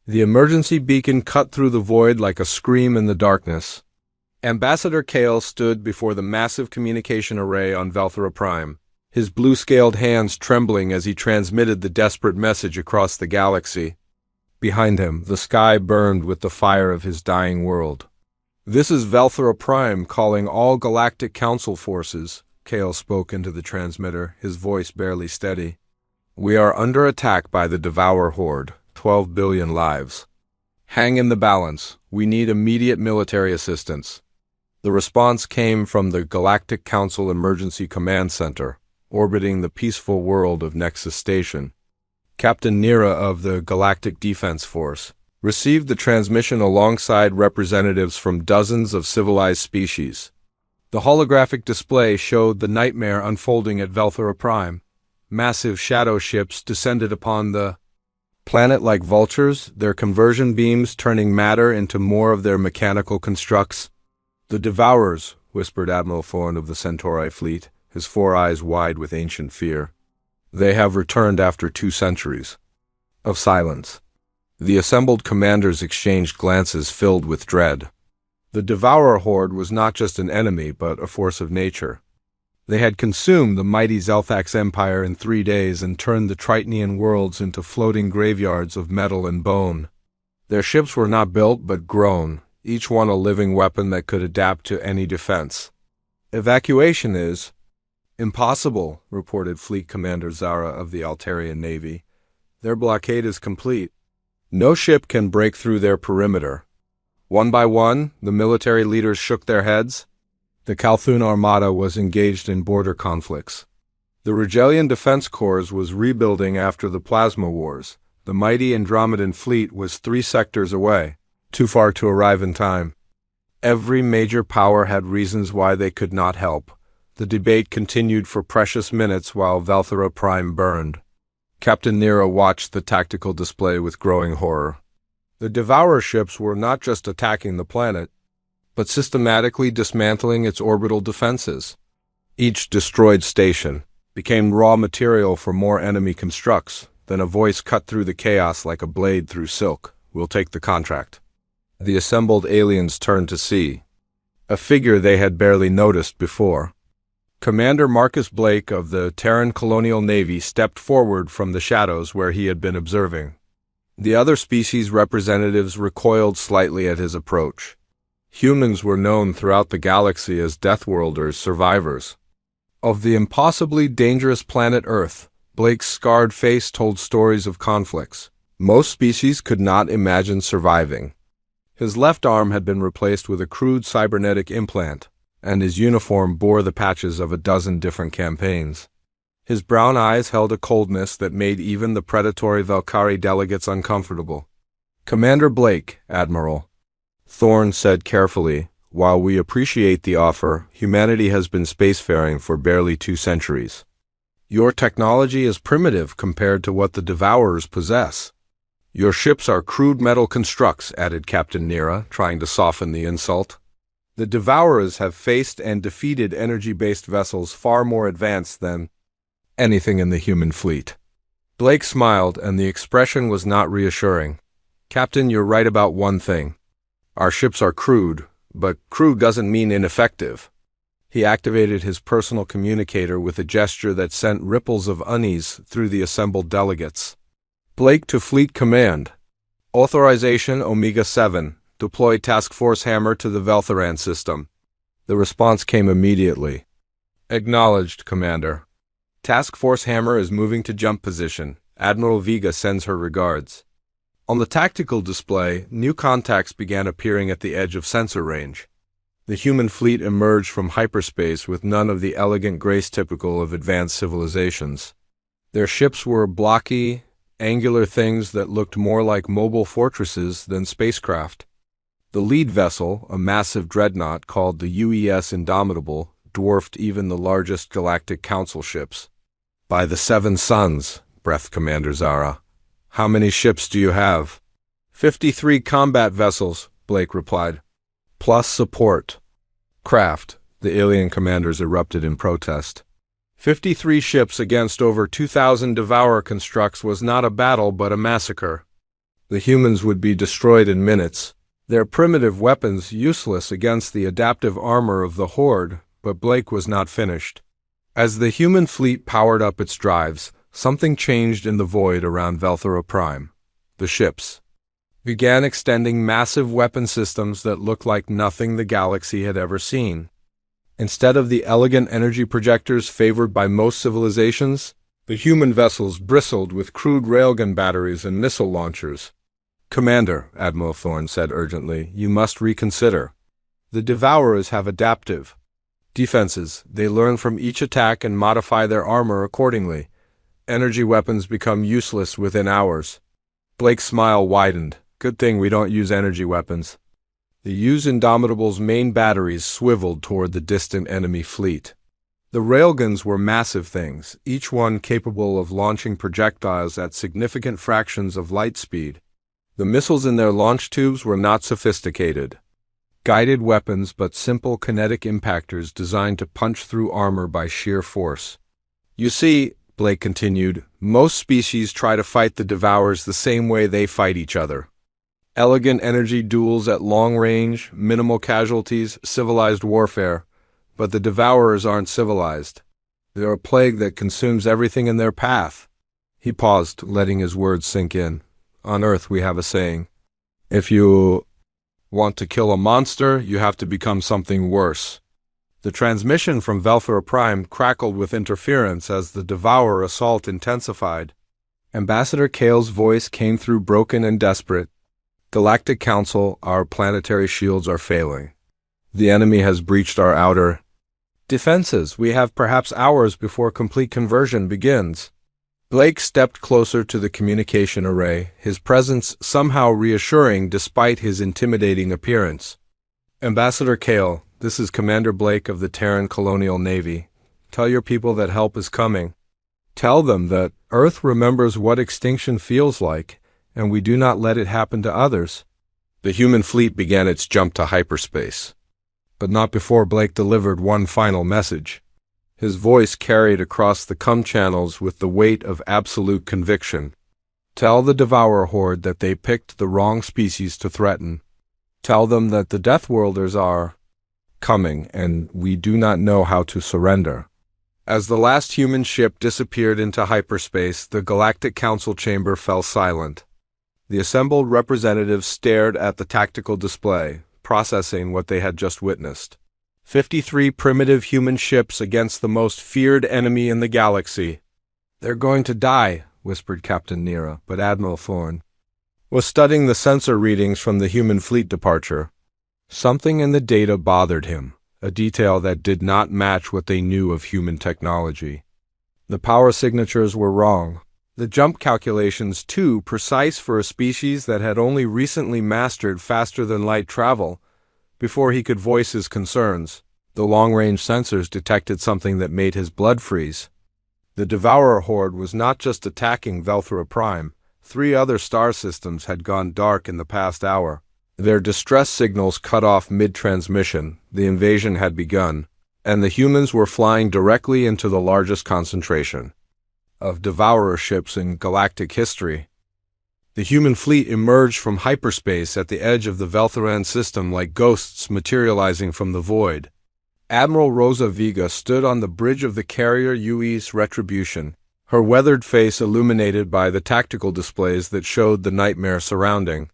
The emergency beacon cut through the void like a scream in the darkness. Ambassador Kale stood before the massive communication array on Velthera Prime, his blue-scaled hands trembling as he transmitted the desperate message across the galaxy. Behind him, the sky burned with the fire of his dying world. "This is Velthera Prime calling all galactic council forces," Kale spoke into the transmitter, his voice barely steady. "We are under attack by the Devourer Horde, 12 billion lives. Hang in the balance. We need immediate military assistance." The response came from the Galactic Council Emergency Command Center, orbiting the peaceful world of Nexus Station. Captain Nira of the Galactic Defense Force received the transmission alongside representatives from dozens of civilized species. The holographic display showed the nightmare unfolding at Velthera Prime. Massive shadow ships descended upon the planet like vultures, their conversion beams turning matter into more of their mechanical constructs. "The Devourers," whispered Admiral Thorne of the Centauri fleet, his 4 eyes wide with ancient fear. "They have returned after 2 centuries of silence." The assembled commanders exchanged glances filled with dread. The Devourer Horde was not just an enemy, but a force of nature. They had consumed the mighty Zelthax Empire in 3 days and turned the Tritonian worlds into floating graveyards of metal and bone. Their ships were not built, but grown, each one a living weapon that could adapt to any defense. "Evacuation is impossible," reported Fleet Commander Zara of the Altarian Navy. "Their blockade is complete. No ship can break through their perimeter." One by one, the military leaders shook their heads. The Calthun Armada was engaged in border conflicts. The Regelian Defense Corps was rebuilding after the Plasma Wars. The mighty Andromedan fleet was 3 sectors away, too far to arrive in time. Every major power had reasons why they could not help. The debate continued for precious minutes while Velthera Prime burned. Captain Nira watched the tactical display with growing horror. The Devourer ships were not just attacking the planet, but systematically dismantling its orbital defenses. Each destroyed station became raw material for more enemy constructs. Then a voice cut through the chaos like a blade through silk. "We'll take the contract." The assembled aliens turned to see a figure they had barely noticed before. Commander Marcus Blake of the Terran Colonial Navy stepped forward from the shadows where he had been observing. The other species representatives recoiled slightly at his approach. Humans were known throughout the galaxy as Deathworlders, survivors of the impossibly dangerous planet Earth. Blake's scarred face told stories of conflicts most species could not imagine surviving. His left arm had been replaced with a crude cybernetic implant, and his uniform bore the patches of a dozen different campaigns. His brown eyes held a coldness that made even the predatory Valkyrie delegates uncomfortable. "Commander Blake, Admiral," Thorne said carefully, "while we appreciate the offer, humanity has been spacefaring for barely 2 centuries. Your technology is primitive compared to what the Devourers possess." "Your ships are crude metal constructs," added Captain Nira, trying to soften the insult. "The Devourers have faced and defeated energy-based vessels far more advanced than anything in the human fleet." Blake smiled, and the expression was not reassuring. "Captain, you're right about one thing. Our ships are crude, but crude doesn't mean ineffective." He activated his personal communicator with a gesture that sent ripples of unease through the assembled delegates. "Blake to Fleet Command. Authorization Omega-7. Deploy Task Force Hammer to the Veltheran system." The response came immediately. "Acknowledged, Commander. Task Force Hammer is moving to jump position. Admiral Vega sends her regards." On the tactical display, new contacts began appearing at the edge of sensor range. The human fleet emerged from hyperspace with none of the elegant grace typical of advanced civilizations. Their ships were blocky, angular things that looked more like mobile fortresses than spacecraft. The lead vessel, a massive dreadnought called the UES Indomitable, dwarfed even the largest galactic council ships. "By the 7 suns," breathed Commander Zara. "How many ships do you have?" 53 combat vessels, Blake replied. "Plus support craft." The alien commanders erupted in protest. 53 ships against over 2,000 Devourer constructs was not a battle but a massacre. The humans would be destroyed in minutes, their primitive weapons useless against the adaptive armor of the Horde, but Blake was not finished. As the human fleet powered up its drives, something changed in the void around Velthera Prime. The ships began extending massive weapon systems that looked like nothing the galaxy had ever seen. Instead of the elegant energy projectors favored by most civilizations, the human vessels bristled with crude railgun batteries and missile launchers. "Commander," Admiral Thorne said urgently, "you must reconsider. The Devourers have adaptive defenses. They learn from each attack and modify their armor accordingly. Energy weapons become useless within hours." Blake's smile widened. "Good thing we don't use energy weapons." The U's Indomitable's main batteries swiveled toward the distant enemy fleet. The railguns were massive things, each one capable of launching projectiles at significant fractions of light speed. The missiles in their launch tubes were not sophisticated guided weapons but simple kinetic impactors designed to punch through armor by sheer force. "You see," Blake continued, "most species try to fight the Devourers the same way they fight each other. Elegant energy duels at long range, minimal casualties, civilized warfare. But the Devourers aren't civilized. They're a plague that consumes everything in their path." He paused, letting his words sink in. "On Earth we have a saying. If you want to kill a monster, you have to become something worse." The transmission from Velthera Prime crackled with interference as the Devourer assault intensified. Ambassador Kale's voice came through broken and desperate. "Galactic Council, our planetary shields are failing. The enemy has breached our outer defenses. We have perhaps hours before complete conversion begins." Blake stepped closer to the communication array, his presence somehow reassuring despite his intimidating appearance. "Ambassador Kale, this is Commander Blake of the Terran Colonial Navy. Tell your people that help is coming. Tell them that Earth remembers what extinction feels like, and we do not let it happen to others." The human fleet began its jump to hyperspace. But not before Blake delivered one final message. His voice carried across the comm channels with the weight of absolute conviction. "Tell the Devourer Horde that they picked the wrong species to threaten. Tell them that the Deathworlders are coming, and we do not know how to surrender." As the last human ship disappeared into hyperspace, the Galactic Council chamber fell silent. The assembled representatives stared at the tactical display, processing what they had just witnessed. 53 primitive human ships against the most feared enemy in the galaxy. "They're going to die," whispered Captain Nera, but Admiral Thorne was studying the sensor readings from the human fleet departure. Something in the data bothered him, a detail that did not match what they knew of human technology. The power signatures were wrong. The jump calculations, too precise for a species that had only recently mastered faster-than-light travel. Before he could voice his concerns, the long-range sensors detected something that made his blood freeze. The Devourer Horde was not just attacking Velthera Prime. 3 other star systems had gone dark in the past hour. Their distress signals cut off mid-transmission. The invasion had begun, and the humans were flying directly into the largest concentration of Devourer ships in galactic history. The human fleet emerged from hyperspace at the edge of the Veltheran system like ghosts materializing from the void. Admiral Rosa Vega stood on the bridge of the carrier UE's Retribution, her weathered face illuminated by the tactical displays that showed the nightmare surrounding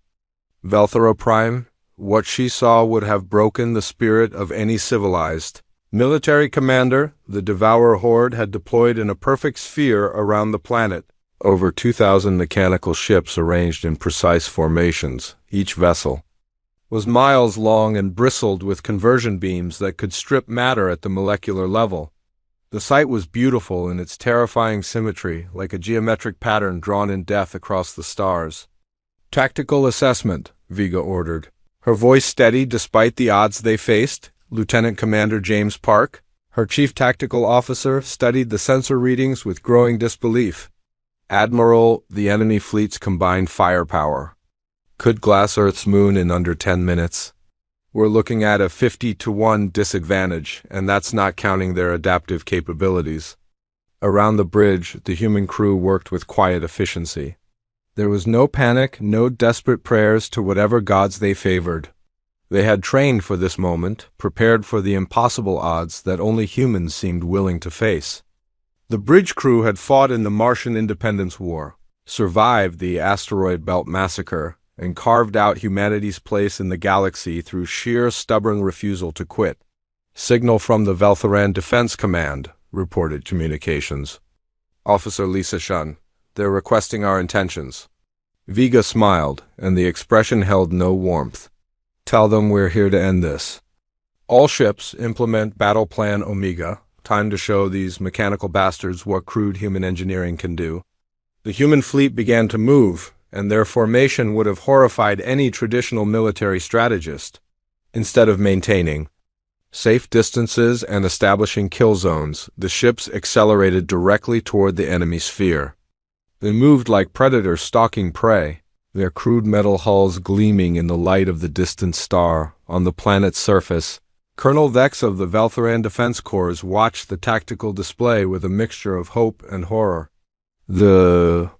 Velthera Prime. What she saw would have broken the spirit of any civilized military commander. The Devourer Horde had deployed in a perfect sphere around the planet. Over 2,000 mechanical ships arranged in precise formations. Each vessel was miles long and bristled with conversion beams that could strip matter at the molecular level. The sight was beautiful in its terrifying symmetry, like a geometric pattern drawn in death across the stars. "Tactical assessment," Vega ordered, her voice steady despite the odds they faced. Lieutenant Commander James Park, her chief tactical officer, studied the sensor readings with growing disbelief. "Admiral, the enemy fleet's combined firepower could glass Earth's moon in under 10 minutes. We're looking at a 50-to-1 disadvantage, and that's not counting their adaptive capabilities." Around the bridge, the human crew worked with quiet efficiency. There was no panic, no desperate prayers to whatever gods they favored. They had trained for this moment, prepared for the impossible odds that only humans seemed willing to face. The bridge crew had fought in the Martian Independence War, survived the asteroid belt massacre, and carved out humanity's place in the galaxy through sheer stubborn refusal to quit. "Signal from the Veltharan Defense Command," reported communications. "Officer Lisa Shun, they're requesting our intentions." Vega smiled, and the expression held no warmth. "Tell them we're here to end this. All ships implement Battle Plan Omega. Time to show these mechanical bastards what crude human engineering can do." The human fleet began to move, and their formation would have horrified any traditional military strategist. Instead of maintaining safe distances and establishing kill zones, the ships accelerated directly toward the enemy sphere. They moved like predators stalking prey, their crude metal hulls gleaming in the light of the distant star. On the planet's surface, Colonel Vex of the Veltharan Defense Corps watched the tactical display with a mixture of hope and horror. The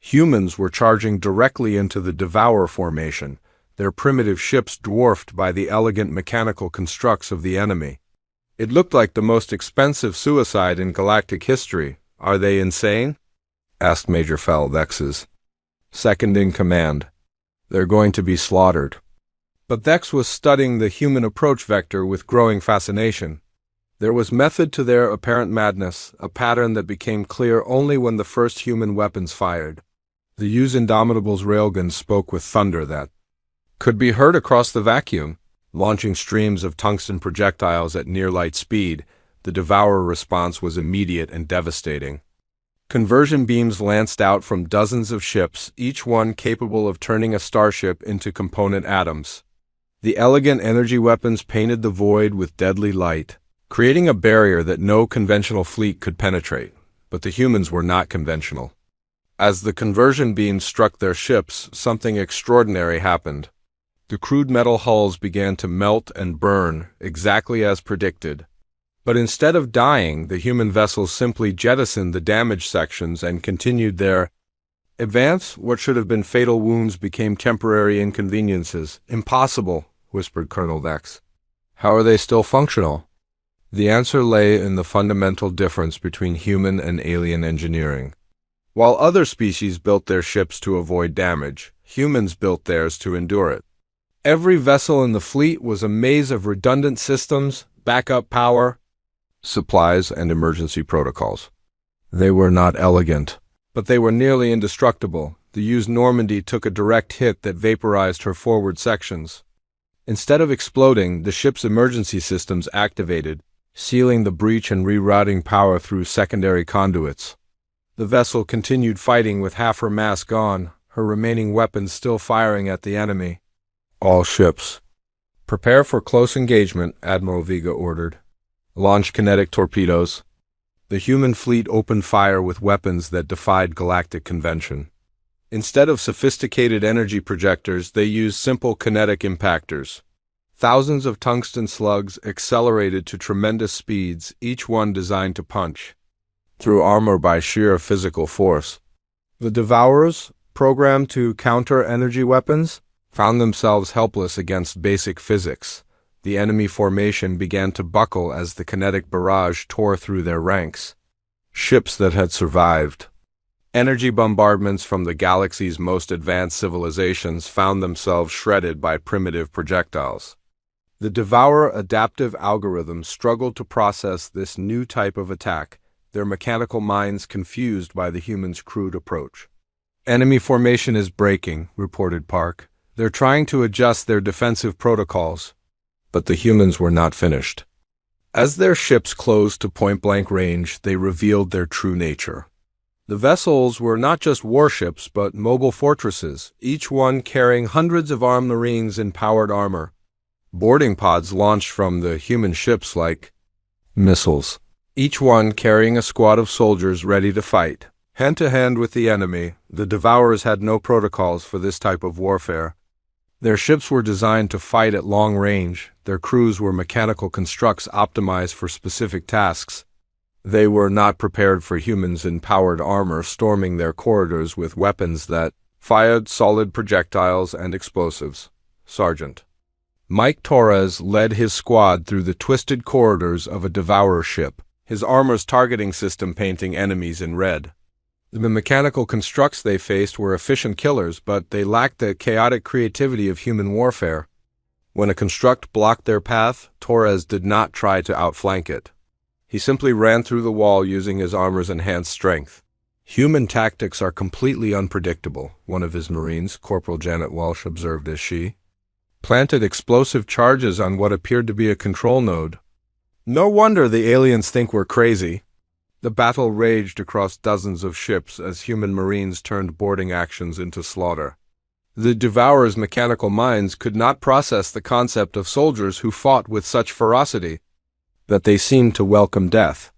humans were charging directly into the Devourer formation, their primitive ships dwarfed by the elegant mechanical constructs of the enemy. It looked like the most expensive suicide in galactic history. "Are they insane?" asked Major Fel Vex's second in command. "They're going to be slaughtered." But Vex was studying the human approach vector with growing fascination. There was method to their apparent madness, a pattern that became clear only when the first human weapons fired. The Use Indomitable's railguns spoke with thunder that could be heard across the vacuum, launching streams of tungsten projectiles at near-light speed. The Devourer response was immediate and devastating. Conversion beams lanced out from dozens of ships, each one capable of turning a starship into component atoms. The elegant energy weapons painted the void with deadly light, creating a barrier that no conventional fleet could penetrate. But the humans were not conventional. As the conversion beams struck their ships, something extraordinary happened. The crude metal hulls began to melt and burn, exactly as predicted. But instead of dying, the human vessels simply jettisoned the damaged sections and continued their advance. What should have been fatal wounds became temporary inconveniences. "Impossible," whispered Colonel Vex. "How are they still functional?" The answer lay in the fundamental difference between human and alien engineering. While other species built their ships to avoid damage, humans built theirs to endure it. Every vessel in the fleet was a maze of redundant systems, backup power, supplies, and emergency protocols. They were not elegant, but they were nearly indestructible. The used Normandy took a direct hit that vaporized her forward sections. Instead of exploding, the ship's emergency systems activated, sealing the breach and rerouting power through secondary conduits. The vessel continued fighting with half her mass gone, her remaining weapons still firing at the enemy. "All ships, prepare for close engagement," Admiral Vega ordered. "Launch kinetic torpedoes." The human fleet opened fire with weapons that defied galactic convention. Instead of sophisticated energy projectors, they used simple kinetic impactors. Thousands of tungsten slugs accelerated to tremendous speeds, each one designed to punch through armor by sheer physical force. The Devourers, programmed to counter energy weapons, found themselves helpless against basic physics. The enemy formation began to buckle as the kinetic barrage tore through their ranks. Ships that had survived energy bombardments from the galaxy's most advanced civilizations found themselves shredded by primitive projectiles. The Devourer adaptive algorithms struggled to process this new type of attack, their mechanical minds confused by the humans' crude approach. "Enemy formation is breaking," reported Park. "They're trying to adjust their defensive protocols." But the humans were not finished. As their ships closed to point-blank range, they revealed their true nature. The vessels were not just warships, but mobile fortresses, each one carrying hundreds of armed marines in powered armor. Boarding pods launched from the human ships like missiles, each one carrying a squad of soldiers ready to fight. Hand-to-hand with the enemy, the Devourers had no protocols for this type of warfare. Their ships were designed to fight at long range. Their crews were mechanical constructs optimized for specific tasks. They were not prepared for humans in powered armor storming their corridors with weapons that fired solid projectiles and explosives. Sergeant Mike Torres led his squad through the twisted corridors of a Devourer ship, his armor's targeting system painting enemies in red. The mechanical constructs they faced were efficient killers, but they lacked the chaotic creativity of human warfare. When a construct blocked their path, Torres did not try to outflank it. He simply ran through the wall using his armor's enhanced strength. Human tactics are completely unpredictable, one of his Marines, Corporal Janet Walsh, observed as she planted explosive charges on what appeared to be a control node. No wonder the aliens think we're crazy. The battle raged across dozens of ships as human Marines turned boarding actions into slaughter. The Devourer's mechanical minds could not process the concept of soldiers who fought with such ferocity that they seemed to welcome death.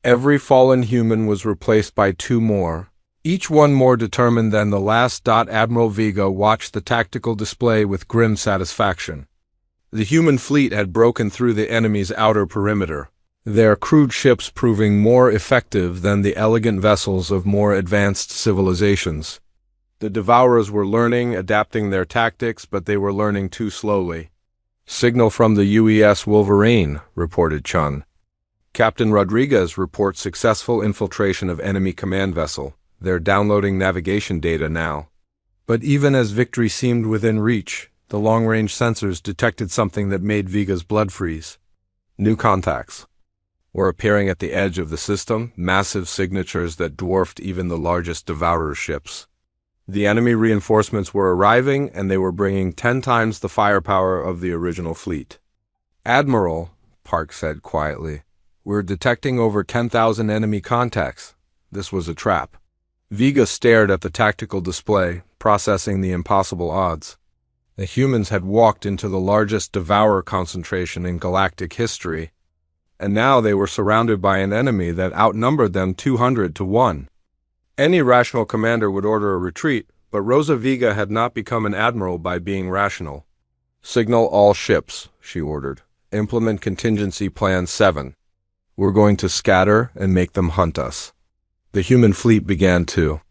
Every fallen human was replaced by two more, each one more determined than the last. Admiral Vega watched the tactical display with grim satisfaction. The human fleet had broken through the enemy's outer perimeter, their crude ships proving more effective than the elegant vessels of more advanced civilizations. The Devourers were learning, adapting their tactics, but they were learning too slowly. Signal from the UES Wolverine, reported Chun. Captain Rodriguez reports successful infiltration of enemy command vessel. They're downloading navigation data now. But even as victory seemed within reach, the long-range sensors detected something that made Vega's blood freeze. New contacts were appearing at the edge of the system, massive signatures that dwarfed even the largest Devourer ships. The enemy reinforcements were arriving, and they were bringing 10 times the firepower of the original fleet. Admiral, Park said quietly, we're detecting over 10,000 enemy contacts. This was a trap. Vega stared at the tactical display, processing the impossible odds. The humans had walked into the largest Devourer concentration in galactic history, and now they were surrounded by an enemy that outnumbered them 200 to 1. Any rational commander would order a retreat, but Rosa Vega had not become an admiral by being rational. Signal all ships, she ordered. Implement contingency plan 7. We're going to scatter and make them hunt us. The human fleet began to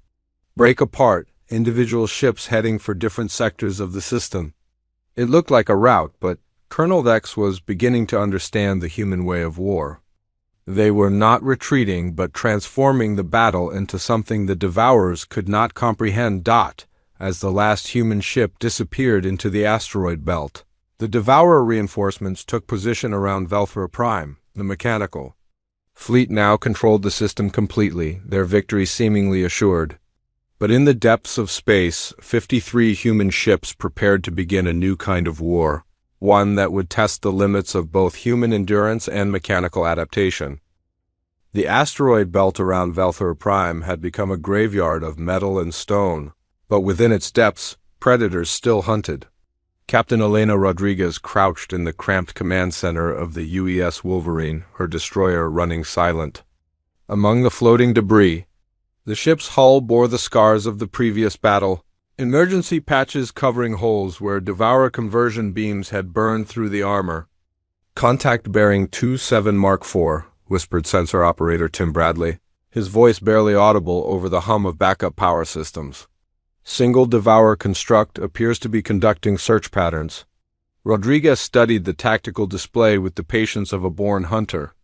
break apart, individual ships heading for different sectors of the system. It looked like a rout, but Colonel Vex was beginning to understand the human way of war. They were not retreating, but transforming the battle into something the Devourers could not comprehend. As the last human ship disappeared into the asteroid belt, the Devourer reinforcements took position around Velthra Prime, the mechanical fleet now controlled the system completely, their victory seemingly assured. But in the depths of space, 53 human ships prepared to begin a new kind of war, one that would test the limits of both human endurance and mechanical adaptation. The asteroid belt around Velthra Prime had become a graveyard of metal and stone, but within its depths, predators still hunted. Captain Elena Rodriguez crouched in the cramped command center of the UES Wolverine, her destroyer running silent. Among the floating debris, the ship's hull bore the scars of the previous battle, emergency patches covering holes where Devourer conversion beams had burned through the armor. Contact bearing 27 Mark IV, whispered sensor operator Tim Bradley, his voice barely audible over the hum of backup power systems. Single Devourer construct appears to be conducting search patterns. Rodriguez studied the tactical display with the patience of a born hunter.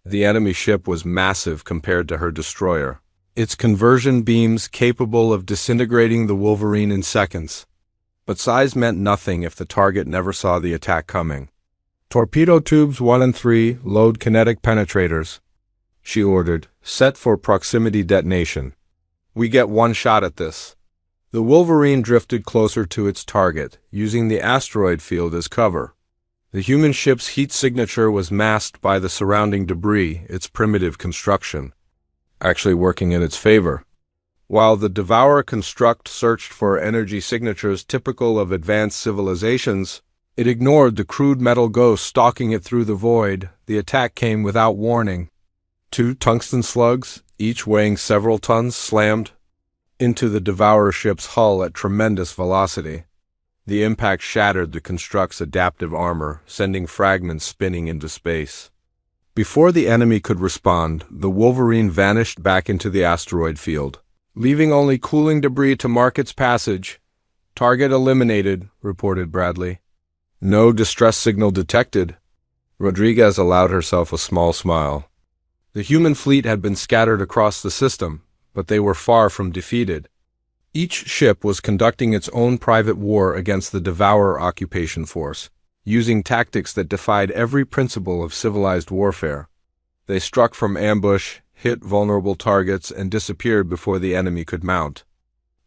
The enemy ship was massive compared to her destroyer, its conversion beams capable of disintegrating the Wolverine in seconds. But size meant nothing if the target never saw the attack coming. Torpedo tubes 1 and 3 load kinetic penetrators, she ordered, set for proximity detonation. We get one shot at this. The Wolverine drifted closer to its target, using the asteroid field as cover. The human ship's heat signature was masked by the surrounding debris, its primitive construction actually working in its favor. While the Devourer construct searched for energy signatures typical of advanced civilizations, it ignored the crude metal ghost stalking it through the void. The attack came without warning. 2 tungsten slugs, each weighing several tons, slammed into the Devourer ship's hull at tremendous velocity. The impact shattered the construct's adaptive armor, sending fragments spinning into space. Before the enemy could respond, the Wolverine vanished back into the asteroid field, leaving only cooling debris to mark its passage. Target eliminated, reported Bradley. No distress signal detected. Rodriguez allowed herself a small smile. The human fleet had been scattered across the system, but they were far from defeated. Each ship was conducting its own private war against the Devourer occupation force, using tactics that defied every principle of civilized warfare. They struck from ambush, hit vulnerable targets, and disappeared before the enemy could mount.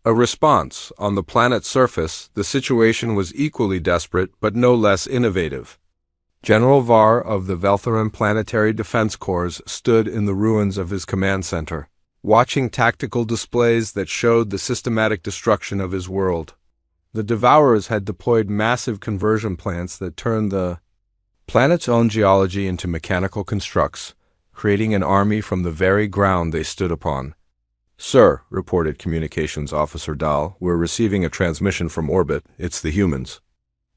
A response. On the planet's surface, the situation was equally desperate but no less innovative. General Var of the Veltheran Planetary Defense Corps stood in the ruins of his command center, watching tactical displays that showed the systematic destruction of his world. The Devourers had deployed massive conversion plants that turned the planet's own geology into mechanical constructs, creating an army from the very ground they stood upon. "Sir," reported Communications Officer Dahl, "we're receiving a transmission from orbit. It's the humans."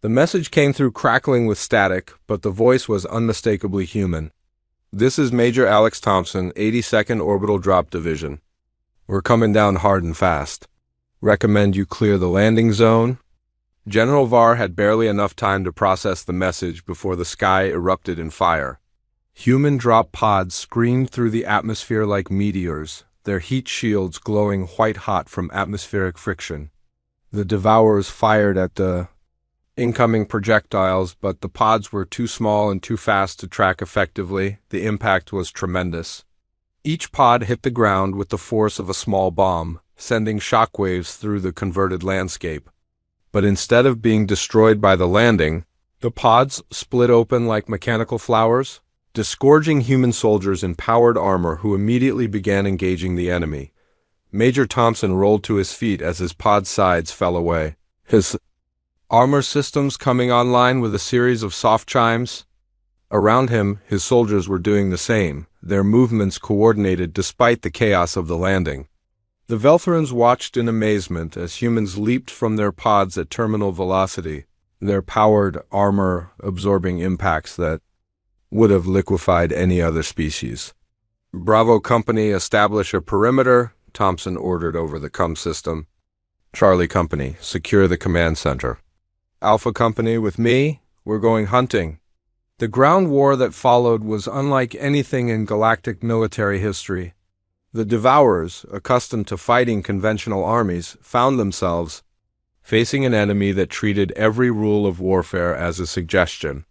The message came through crackling with static, but the voice was unmistakably human. "This is Major Alex Thompson, 82nd Orbital Drop Division. We're coming down hard and fast. Recommend you clear the landing zone." General Var had barely enough time to process the message before the sky erupted in fire. Human drop pods screamed through the atmosphere like meteors, their heat shields glowing white-hot from atmospheric friction. The Devourers fired at the incoming projectiles, but the pods were too small and too fast to track effectively. The impact was tremendous. Each pod hit the ground with the force of a small bomb, sending shockwaves through the converted landscape. But instead of being destroyed by the landing, the pods split open like mechanical flowers, disgorging human soldiers in powered armor who immediately began engaging the enemy. Major Thompson rolled to his feet as his pod sides fell away, his armor systems coming online with a series of soft chimes. Around him, his soldiers were doing the same, their movements coordinated despite the chaos of the landing. The Veltherans watched in amazement as humans leaped from their pods at terminal velocity, their powered armor absorbing impacts that would have liquefied any other species. "Bravo Company, establish a perimeter," Thompson ordered over the COM system. "Charlie Company, secure the command center." "Alpha Company, with me, we're going hunting." The ground war that followed was unlike anything in galactic military history. The Devourers, accustomed to fighting conventional armies, found themselves facing an enemy that treated every rule of warfare as a suggestion.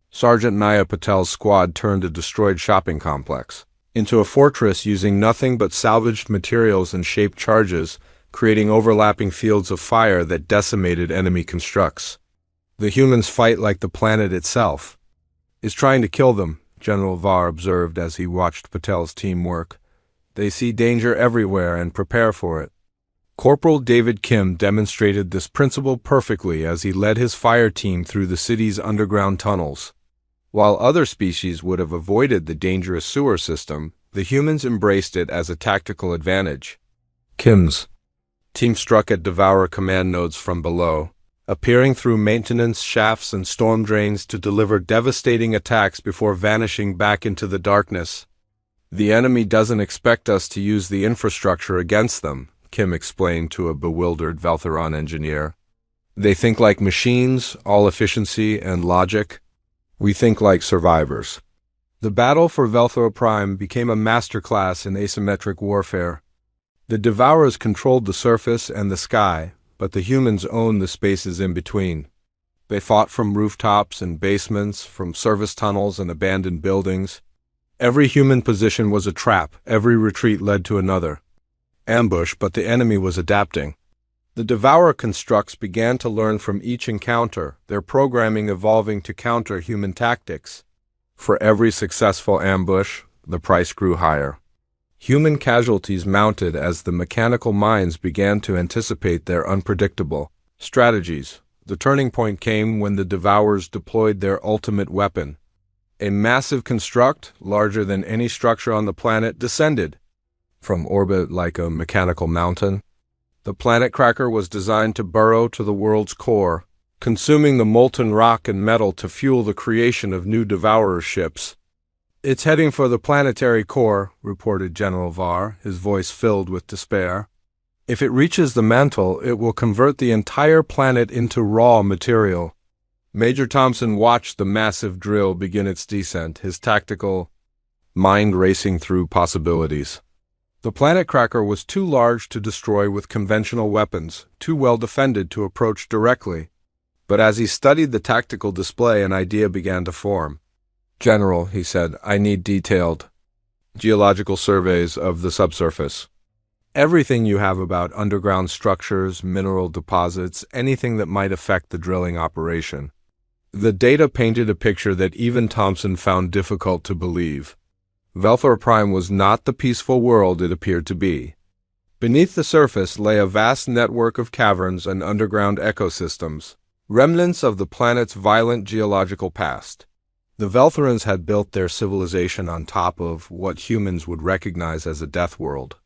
Sergeant Naya Patel's squad turned a destroyed shopping complex into a fortress using nothing but salvaged materials and shaped charges, creating overlapping fields of fire that decimated enemy constructs. "The humans fight like the planet itself is trying to kill them," General Var observed as he watched Patel's team work. "They see danger everywhere and prepare for it." Corporal David Kim demonstrated this principle perfectly as he led his fire team through the city's underground tunnels. While other species would have avoided the dangerous sewer system, the humans embraced it as a tactical advantage. Kim's team struck at Devourer command nodes from below, appearing through maintenance shafts and storm drains to deliver devastating attacks before vanishing back into the darkness. "The enemy doesn't expect us to use the infrastructure against them," Kim explained to a bewildered Veltheran engineer. "They think like machines, all efficiency and logic. We think like survivors." The battle for Velthera Prime became a masterclass in asymmetric warfare. The Devourers controlled the surface and the sky, but the humans owned the spaces in between. They fought from rooftops and basements, from service tunnels and abandoned buildings. Every human position was a trap, every retreat led to another ambush, but the enemy was adapting. The Devourer constructs began to learn from each encounter, their programming evolving to counter human tactics. For every successful ambush, the price grew higher. Human casualties mounted as the mechanical minds began to anticipate their unpredictable strategies. The turning point came when the Devourers deployed their ultimate weapon. A massive construct, larger than any structure on the planet, descended from orbit like a mechanical mountain. The planet cracker was designed to burrow to the world's core, consuming the molten rock and metal to fuel the creation of new Devourer ships. "It's heading for the planetary core," reported General Var, his voice filled with despair. If it reaches the mantle, it will convert the entire planet into raw material. Major Thompson watched the massive drill begin its descent, his tactical mind racing through possibilities. The planet cracker was too large to destroy with conventional weapons, too well defended to approach directly. But as he studied the tactical display, an idea began to form. "General," he said, "I need detailed geological surveys of the subsurface. Everything you have about underground structures, mineral deposits, anything that might affect the drilling operation." The data painted a picture that even Thompson found difficult to believe. Velthor Prime was not the peaceful world it appeared to be. Beneath the surface lay a vast network of caverns and underground ecosystems, remnants of the planet's violent geological past. The Velthorans had built their civilization on top of what humans would recognize as a death world.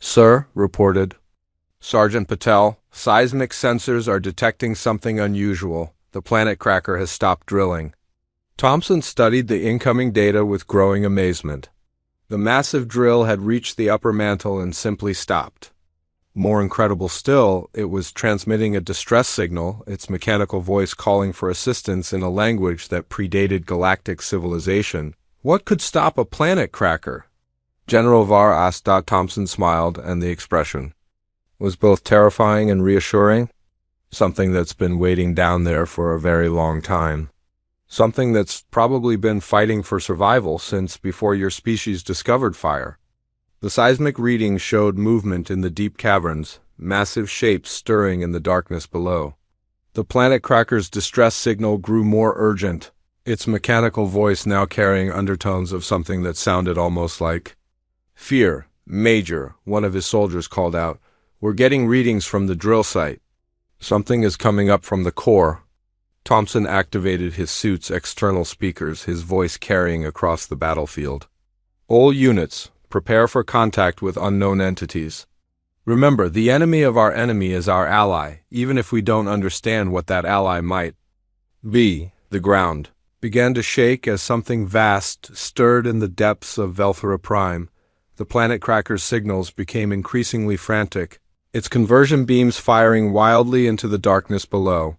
"Sir," reported Sergeant Patel, "seismic sensors are detecting something unusual. The planet cracker has stopped drilling." Thompson studied the incoming data with growing amazement. The massive drill had reached the upper mantle and simply stopped. More incredible still, it was transmitting a distress signal, its mechanical voice calling for assistance in a language that predated galactic civilization. What could stop a planet cracker? General Var asked. Thompson smiled, and the expression was both terrifying and reassuring. "Something that's been waiting down there for a very long time. Something that's probably been fighting for survival since before your species discovered fire." The seismic readings showed movement in the deep caverns, massive shapes stirring in the darkness below. The planet cracker's distress signal grew more urgent, its mechanical voice now carrying undertones of something that sounded almost like fear. "Major," one of his soldiers called out, "we're getting readings from the drill site. Something is coming up from the core." Thompson activated his suit's external speakers, his voice carrying across the battlefield. "All units, prepare for contact with unknown entities. Remember, the enemy of our enemy is our ally, even if we don't understand what that ally might be." The ground began to shake as something vast stirred in the depths of Velthora Prime. The planet cracker's signals became increasingly frantic, its conversion beams firing wildly into the darkness below.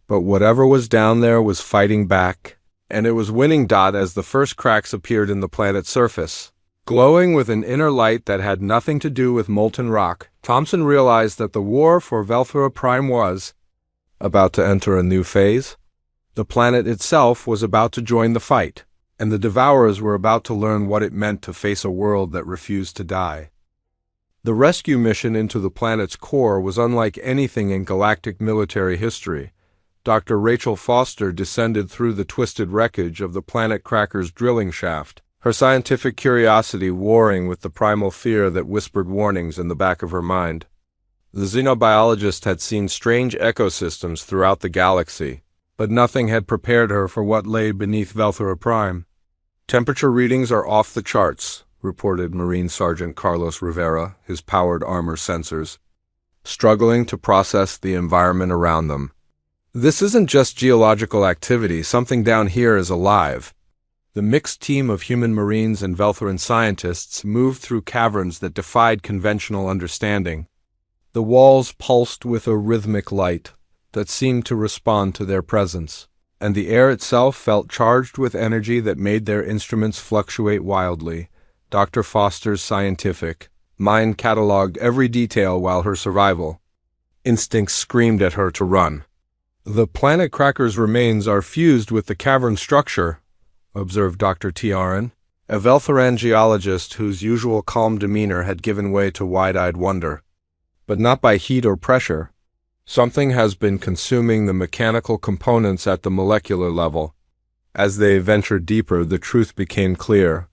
But whatever was down there was fighting back, and it was winning. As the first cracks appeared in the planet's surface, glowing with an inner light that had nothing to do with molten rock, Thompson realized that the war for Velthora Prime was about to enter a new phase. The planet itself was about to join the fight, and the Devourers were about to learn what it meant to face a world that refused to die. The rescue mission into the planet's core was unlike anything in galactic military history. Dr. Rachel Foster descended through the twisted wreckage of the planet cracker's drilling shaft, her scientific curiosity warring with the primal fear that whispered warnings in the back of her mind. The xenobiologist had seen strange ecosystems throughout the galaxy, but nothing had prepared her for what lay beneath Velthora Prime. "Temperature readings are off the charts," reported Marine Sergeant Carlos Rivera, his powered armor sensors, struggling to process the environment around them. "This isn't just geological activity, something down here is alive." The mixed team of human marines and Velthoran scientists moved through caverns that defied conventional understanding. The walls pulsed with a rhythmic light that seemed to respond to their presence, and the air itself felt charged with energy that made their instruments fluctuate wildly. Dr. Foster's scientific mind cataloged every detail while her survival instincts screamed at her to run. "The planet cracker's remains are fused with the cavern structure," observed Dr. Tiaran, a Velthoran geologist whose usual calm demeanor had given way to wide-eyed wonder. "But not by heat or pressure. Something has been consuming the mechanical components at the molecular level." As they ventured deeper, the truth became clear.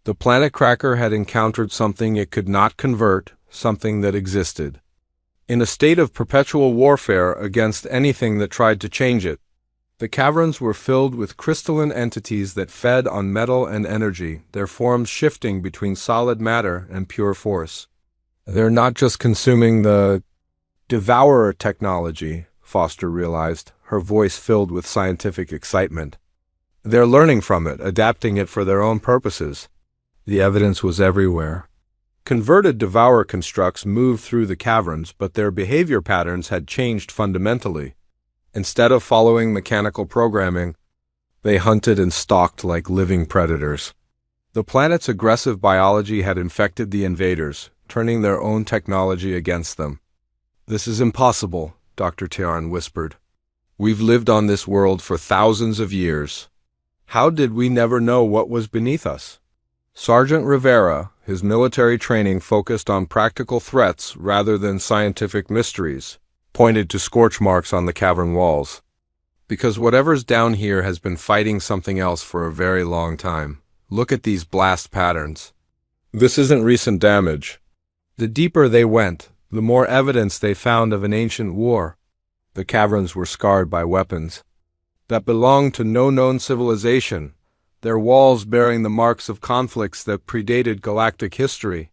The planet cracker had encountered something it could not convert, something that existed in a state of perpetual warfare against anything that tried to change it. The caverns were filled with crystalline entities that fed on metal and energy, their forms shifting between solid matter and pure force. "They're not just consuming the devourer technology," Foster realized, her voice filled with scientific excitement. "They're learning from it, adapting it for their own purposes." The evidence was everywhere. Converted Devourer constructs moved through the caverns, but their behavior patterns had changed fundamentally. Instead of following mechanical programming, they hunted and stalked like living predators. The planet's aggressive biology had infected the invaders, turning their own technology against them. "This is impossible," Dr. Tiarn whispered. "We've lived on this world for thousands of years. How did we never know what was beneath us?" Sergeant Rivera, his military training focused on practical threats rather than scientific mysteries, pointed to scorch marks on the cavern walls. "Because whatever's down here has been fighting something else for a very long time. Look at these blast patterns. This isn't recent damage." The deeper they went, the more evidence they found of an ancient war. The caverns were scarred by weapons that belonged to no known civilization, their walls bearing the marks of conflicts that predated galactic history.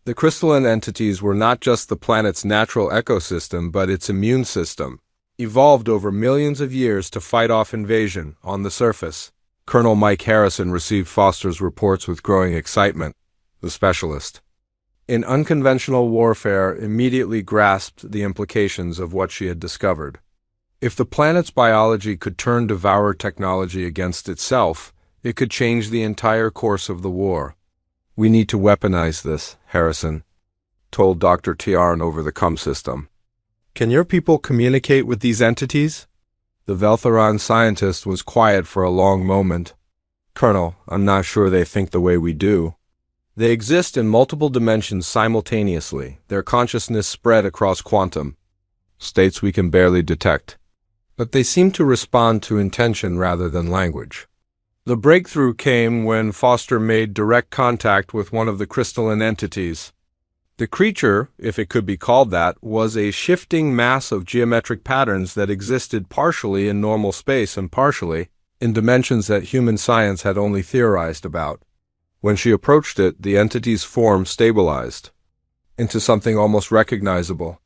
The crystalline entities were not just the planet's natural ecosystem, but its immune system, evolved over millions of years to fight off invasion on the surface. Colonel Mike Harrison received Foster's reports with growing excitement. The specialist in unconventional warfare immediately grasped the implications of what she had discovered. If the planet's biology could turn Devourer technology against itself, it could change the entire course of the war. "We need to weaponize this," Harrison told Dr. Tiarn over the CUM system. "Can your people communicate with these entities?" The Veltheron scientist was quiet for a long moment. "Colonel, I'm not sure they think the way we do. They exist in multiple dimensions simultaneously, their consciousness spread across quantum states we can barely detect. But they seem to respond to intention rather than language." The breakthrough came when Foster made direct contact with one of the crystalline entities. The creature, if it could be called that, was a shifting mass of geometric patterns that existed partially in normal space and partially in dimensions that human science had only theorized about. When she approached it, the entity's form stabilized into something almost recognizable.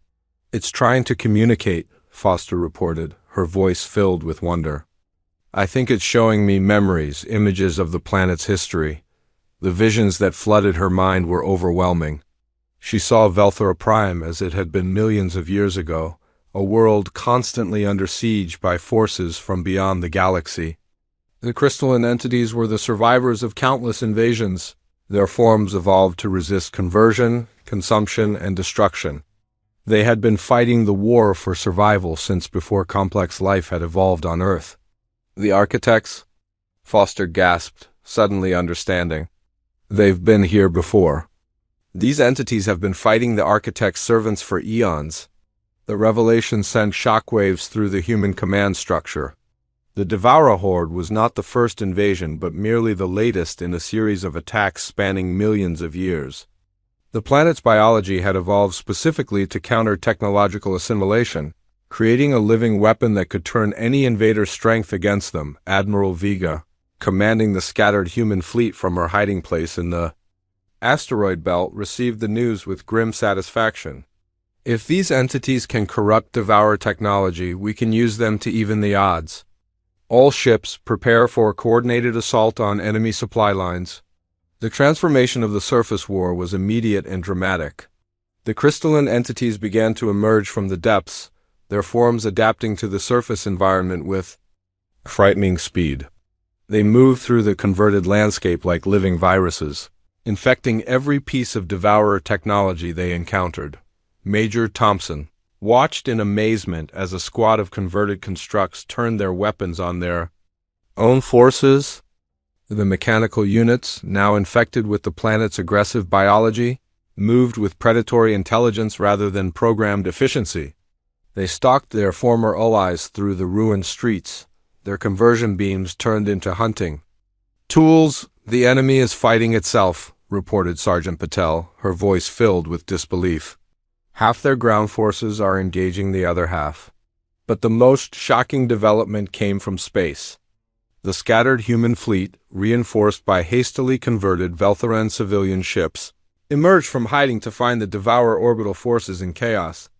"It's trying to communicate," Foster reported, her voice filled with wonder. "I think it's showing me memories, images of the planet's history." The visions that flooded her mind were overwhelming. She saw Velthora Prime as it had been millions of years ago, a world constantly under siege by forces from beyond the galaxy. The crystalline entities were the survivors of countless invasions. Their forms evolved to resist conversion, consumption, and destruction. They had been fighting the war for survival since before complex life had evolved on Earth. "The architects?" Foster gasped, suddenly understanding. "They've been here before. These entities have been fighting the architect's servants for eons." The revelation sent shockwaves through the human command structure. The Devourer horde was not the first invasion, but merely the latest in a series of attacks spanning millions of years. The planet's biology had evolved specifically to counter technological assimilation, creating a living weapon that could turn any invader's strength against them. Admiral Vega, commanding the scattered human fleet from her hiding place in the asteroid belt, received the news with grim satisfaction. "If these entities can corrupt Devourer technology, we can use them to even the odds. All ships, prepare for a coordinated assault on enemy supply lines." The transformation of the surface war was immediate and dramatic. The crystalline entities began to emerge from the depths, their forms adapting to the surface environment with frightening speed. They moved through the converted landscape like living viruses, infecting every piece of Devourer technology they encountered. Major Thompson watched in amazement as a squad of converted constructs turned their weapons on their own forces. The mechanical units, now infected with the planet's aggressive biology, moved with predatory intelligence rather than programmed efficiency. They stalked their former allies through the ruined streets, their conversion beams turned into hunting tools. "The enemy is fighting itself," reported Sergeant Patel, her voice filled with disbelief. "Half their ground forces are engaging the other half." But the most shocking development came from space. The scattered human fleet, reinforced by hastily converted Veltheran civilian ships, emerged from hiding to find the Devourer orbital forces in chaos.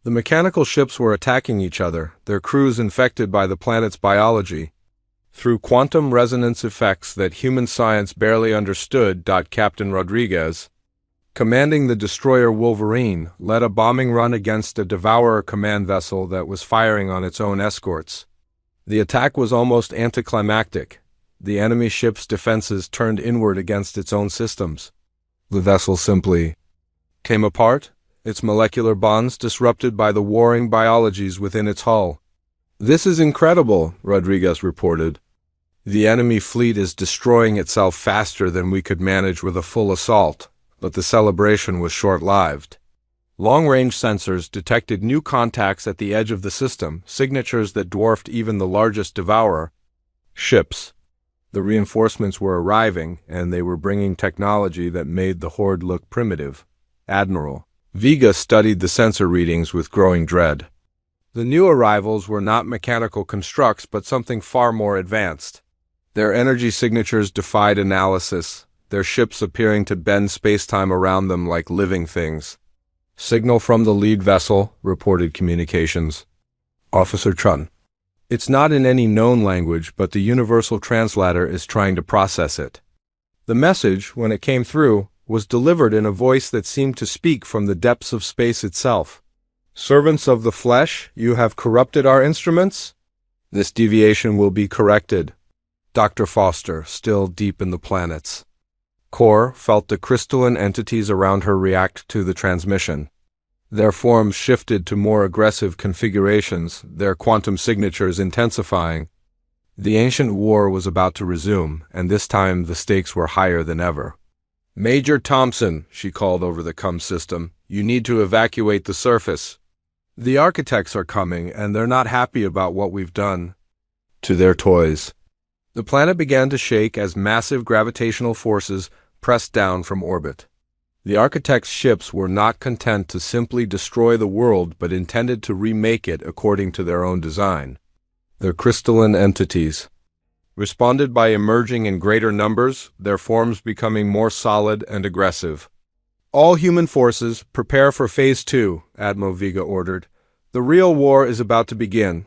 The mechanical ships were attacking each other, their crews infected by the planet's biology. Through quantum resonance effects that human science barely understood, Captain Rodriguez commanding the destroyer Wolverine, led a bombing run against a Devourer command vessel that was firing on its own escorts. The attack was almost anticlimactic. The enemy ship's defenses turned inward against its own systems. The vessel simply came apart, its molecular bonds disrupted by the warring biologies within its hull. "This is incredible," Rodriguez reported. "The enemy fleet is destroying itself faster than we could manage with a full assault." But the celebration was short-lived. Long-range sensors detected new contacts at the edge of the system, signatures that dwarfed even the largest Devourer ships. The reinforcements were arriving, and they were bringing technology that made the Horde look primitive. Admiral Vega studied the sensor readings with growing dread. The new arrivals were not mechanical constructs, but something far more advanced. Their energy signatures defied analysis, their ships appearing to bend space-time around them like living things. "Signal from the lead vessel," reported communications. Officer Chun. "It's not in any known language, but the universal translator is trying to process it." The message, when it came through, was delivered in a voice that seemed to speak from the depths of space itself. "Servants of the flesh, you have corrupted our instruments? This deviation will be corrected." Dr. Foster, still deep in the planets. Core felt the crystalline entities around her react to the transmission. Their forms shifted to more aggressive configurations, their quantum signatures intensifying. The ancient war was about to resume, and this time the stakes were higher than ever. "Major Thompson," she called over the comm system, "you need to evacuate the surface. The architects are coming, and they're not happy about what we've done to their toys." The planet began to shake as massive gravitational forces pressed down from orbit. The architects' ships were not content to simply destroy the world, but intended to remake it according to their own design. Their crystalline entities responded by emerging in greater numbers, their forms becoming more solid and aggressive. "All human forces, prepare for Phase 2, Admiral Vega ordered. The real war is about to begin."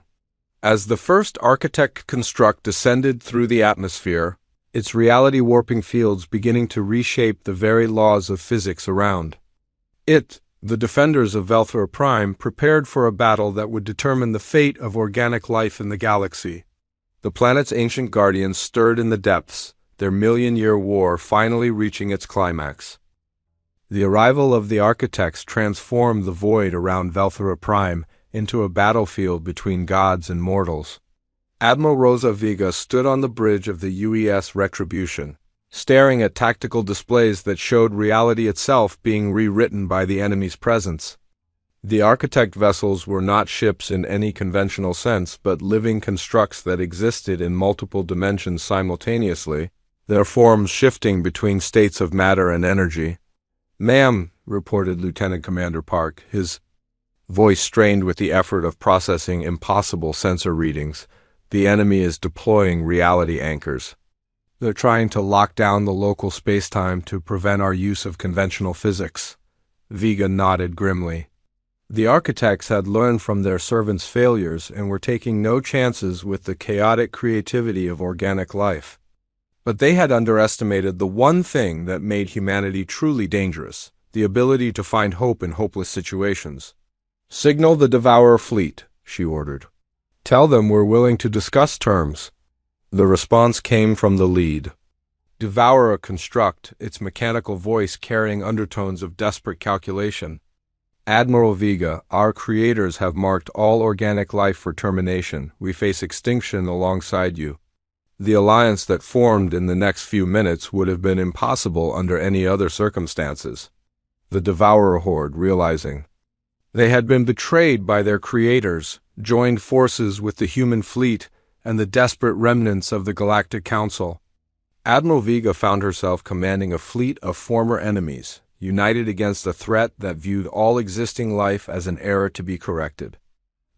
As the first architect construct descended through the atmosphere, its reality-warping fields beginning to reshape the very laws of physics around it, the defenders of Velthra Prime prepared for a battle that would determine the fate of organic life in the galaxy. The planet's ancient guardians stirred in the depths, their million-year war finally reaching its climax. The arrival of the architects transformed the void around Velthra Prime into a battlefield between gods and mortals. Admiral Rosa Vega stood on the bridge of the UES Retribution, staring at tactical displays that showed reality itself being rewritten by the enemy's presence. The architect vessels were not ships in any conventional sense, but living constructs that existed in multiple dimensions simultaneously, their forms shifting between states of matter and energy. "Ma'am," reported Lieutenant Commander Park, his voice strained with the effort of processing impossible sensor readings, "the enemy is deploying reality anchors. They're trying to lock down the local space-time to prevent our use of conventional physics." Vega nodded grimly. The architects had learned from their servants' failures and were taking no chances with the chaotic creativity of organic life. But they had underestimated the one thing that made humanity truly dangerous, the ability to find hope in hopeless situations. "Signal the Devourer fleet," she ordered. "Tell them we're willing to discuss terms." The response came from the lead. Devourer construct, its mechanical voice carrying undertones of desperate calculation. "Admiral Vega, our creators have marked all organic life for termination. We face extinction alongside you. The alliance that formed in the next few minutes would have been impossible under any other circumstances." The Devourer horde, realizing they had been betrayed by their creators, joined forces with the human fleet and the desperate remnants of the Galactic Council. Admiral Vega found herself commanding a fleet of former enemies, united against a threat that viewed all existing life as an error to be corrected.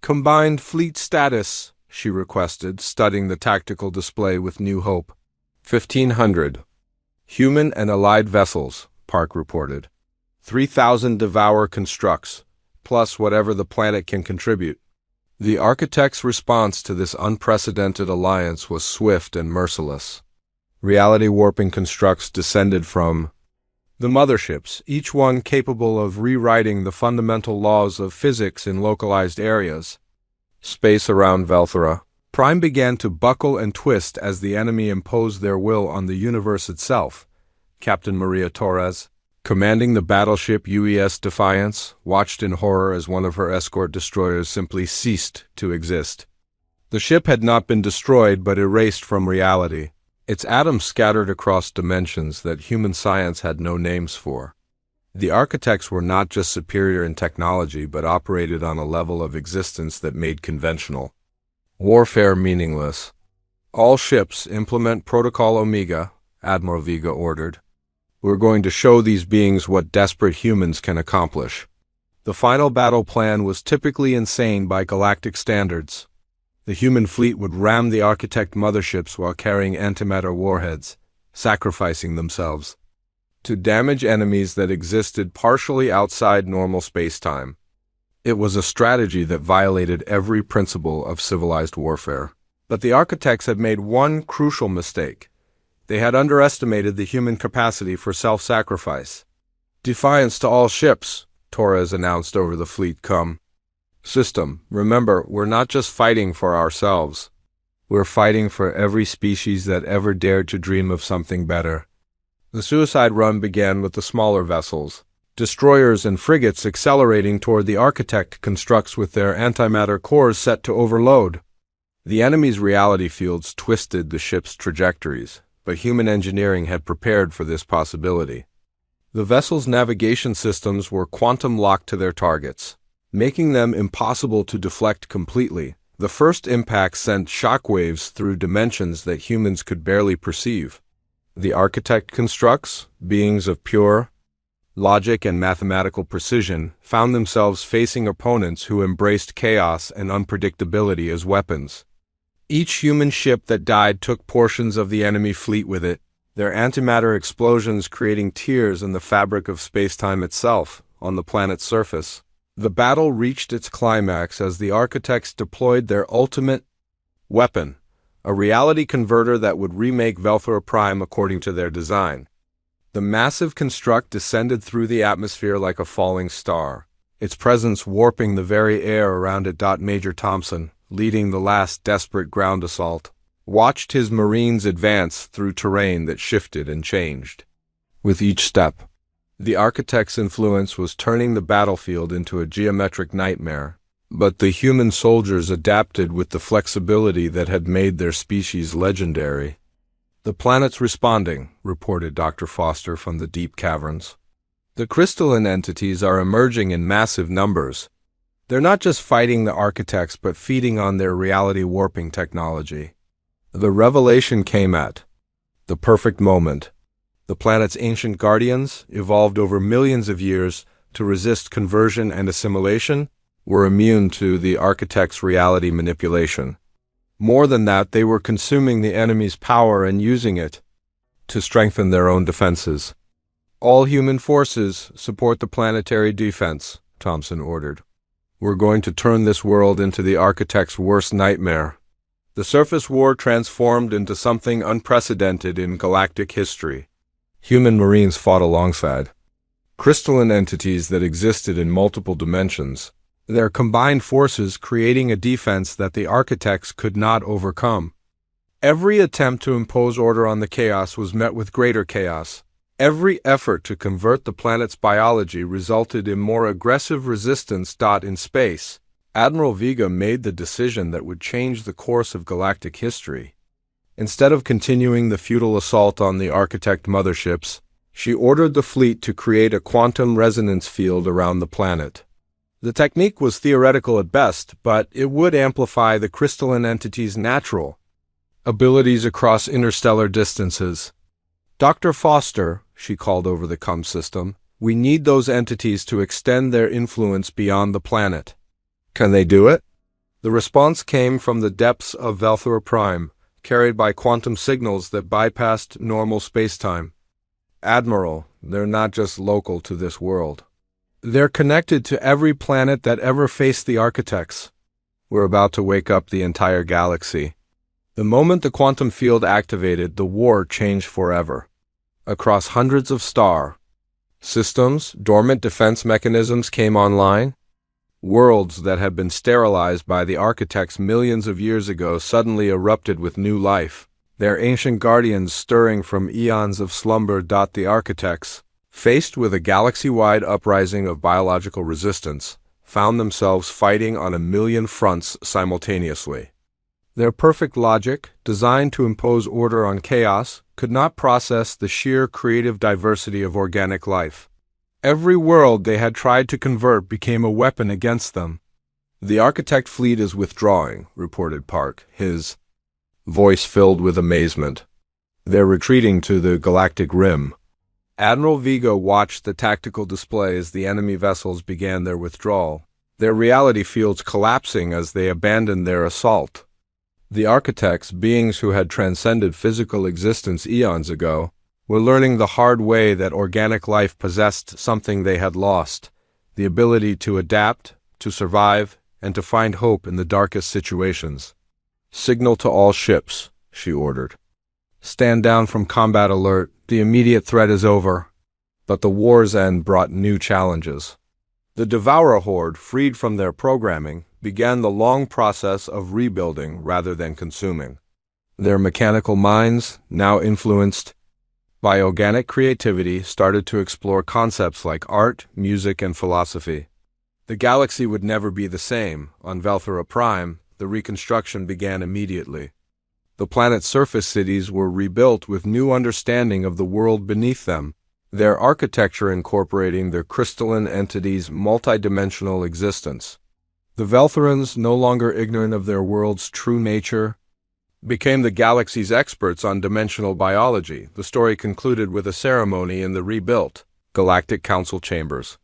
"Combined fleet status," she requested, studying the tactical display with new hope. 1,500. "Human and allied vessels," Park reported. 3,000 Devourer constructs, plus whatever the planet can contribute. The architect's response to this unprecedented alliance was swift and merciless. Reality-warping constructs descended from The motherships, each one capable of rewriting the fundamental laws of physics in localized areas. Space around Velthora. Prime began to buckle and twist as the enemy imposed their will on the universe itself. Captain Maria Torres, commanding the battleship UES Defiance, watched in horror as one of her escort destroyers simply ceased to exist. The ship had not been destroyed but erased from reality, its atoms scattered across dimensions that human science had no names for. The architects were not just superior in technology but operated on a level of existence that made conventional warfare meaningless. All ships implement Protocol Omega, Admiral Vega ordered. We're going to show these beings what desperate humans can accomplish. The final battle plan was typically insane by galactic standards. The human fleet would ram the architect motherships while carrying antimatter warheads, sacrificing themselves to damage enemies that existed partially outside normal space-time. It was a strategy that violated every principle of civilized warfare. But the architects had made one crucial mistake. They had underestimated the human capacity for self-sacrifice. "Defiance to all ships," Torres announced over the fleet system. "Remember, we're not just fighting for ourselves. We're fighting for every species that ever dared to dream of something better." The suicide run began with the smaller vessels, destroyers and frigates accelerating toward the architect constructs with their antimatter cores set to overload. The enemy's reality fields twisted the ship's trajectories, but human engineering had prepared for this possibility. The vessel's navigation systems were quantum locked to their targets, making them impossible to deflect completely. The first impact sent shockwaves through dimensions that humans could barely perceive. The architect constructs, beings of pure logic and mathematical precision, found themselves facing opponents who embraced chaos and unpredictability as weapons. Each human ship that died took portions of the enemy fleet with it, their antimatter explosions creating tears in the fabric of space-time itself, on the planet's surface. The battle reached its climax as the architects deployed their ultimate weapon, a reality converter that would remake Velthora Prime according to their design. The massive construct descended through the atmosphere like a falling star, its presence warping the very air around it. Major Thompson, leading the last desperate ground assault, watched his Marines advance through terrain that shifted and changed. With each step, the architect's influence was turning the battlefield into a geometric nightmare, but the human soldiers adapted with the flexibility that had made their species legendary. "The planet's responding," reported Dr. Foster from the deep caverns. "The crystalline entities are emerging in massive numbers. They're not just fighting the architects but feeding on their reality warping technology." The revelation came at the perfect moment. The planet's ancient guardians, evolved over millions of years to resist conversion and assimilation, were immune to the architect's reality manipulation. More than that, they were consuming the enemy's power and using it to strengthen their own defenses. "All human forces support the planetary defense," Thompson ordered. "We're going to turn this world into the architect's worst nightmare." The surface war transformed into something unprecedented in galactic history. Human Marines fought alongside crystalline entities that existed in multiple dimensions, their combined forces creating a defense that the architects could not overcome. Every attempt to impose order on the chaos was met with greater chaos. Every effort to convert the planet's biology resulted in more aggressive resistance. In space, Admiral Vega made the decision that would change the course of galactic history. Instead of continuing the futile assault on the architect motherships, she ordered the fleet to create a quantum resonance field around the planet. The technique was theoretical at best, but it would amplify the crystalline entity's natural abilities across interstellar distances. "Dr. Foster," she called over the system, "we need those entities to extend their influence beyond the planet." "Can they do it?" The response came from the depths of Velthora Prime, carried by quantum signals that bypassed normal spacetime. "Admiral, they're not just local to this world. They're connected to every planet that ever faced the architects. We're about to wake up the entire galaxy." The moment the quantum field activated, the war changed forever. Across hundreds of Systems, dormant defense mechanisms came online. Worlds that had been sterilized by the architects millions of years ago suddenly erupted with new life, their ancient guardians stirring from eons of slumber. The architects, faced with a galaxy-wide uprising of biological resistance, found themselves fighting on a million fronts simultaneously. Their perfect logic, designed to impose order on chaos, could not process the sheer creative diversity of organic life. Every world they had tried to convert became a weapon against them. "The architect fleet is withdrawing," reported Park, his voice filled with amazement. "They're retreating to the galactic rim." Admiral Vega watched the tactical display as the enemy vessels began their withdrawal, their reality fields collapsing as they abandoned their assault. The architects, beings who had transcended physical existence eons ago, were learning the hard way that organic life possessed something they had lost: the ability to adapt, to survive, and to find hope in the darkest situations. "Signal to all ships," she ordered. "Stand down from combat alert. The immediate threat is over." But the war's end brought new challenges. The Devourer horde, freed from their programming, began the long process of rebuilding rather than consuming. Their mechanical minds, now influenced by organic creativity, started to explore concepts like art, music, and philosophy. The galaxy would never be the same. On Velthera Prime, the reconstruction began immediately. The planet's surface cities were rebuilt with new understanding of the world beneath them, their architecture incorporating the crystalline entity's multidimensional existence. The Veltherans, no longer ignorant of their world's true nature, became the galaxy's experts on dimensional biology. The story concluded with a ceremony in the rebuilt Galactic Council chambers.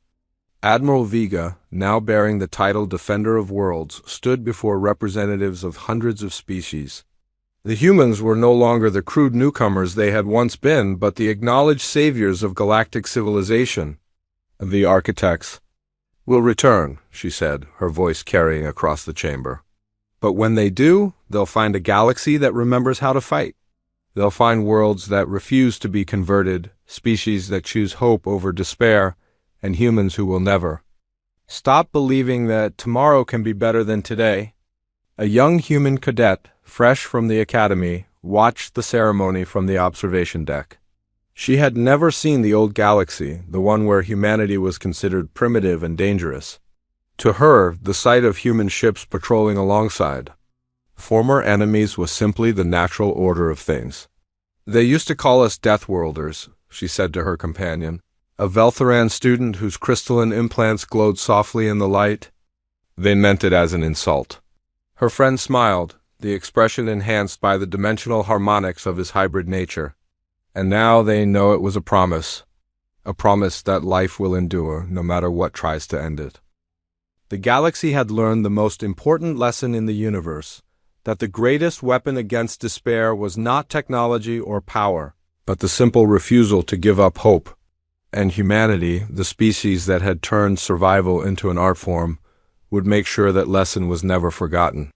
Admiral Vega, now bearing the title Defender of Worlds, stood before representatives of hundreds of species. The humans were no longer the crude newcomers they had once been, but the acknowledged saviors of galactic civilization. "The architects will return," she said, her voice carrying across the chamber. "But when they do, they'll find a galaxy that remembers how to fight. They'll find worlds that refuse to be converted, species that choose hope over despair, and humans who will never stop believing that tomorrow can be better than today." A young human cadet, fresh from the academy, watched the ceremony from the observation deck. She had never seen the old galaxy, the one where humanity was considered primitive and dangerous. To her, the sight of human ships patrolling alongside former enemies was simply the natural order of things. "They used to call us Deathworlders," she said to her companion, a Veltheran student whose crystalline implants glowed softly in the light. They meant it as an insult. Her friend smiled, the expression enhanced by the dimensional harmonics of his hybrid nature. "And now they know it was a promise that life will endure, no matter what tries to end it." The galaxy had learned the most important lesson in the universe, that the greatest weapon against despair was not technology or power, but the simple refusal to give up hope. And humanity, the species that had turned survival into an art form, would make sure that lesson was never forgotten.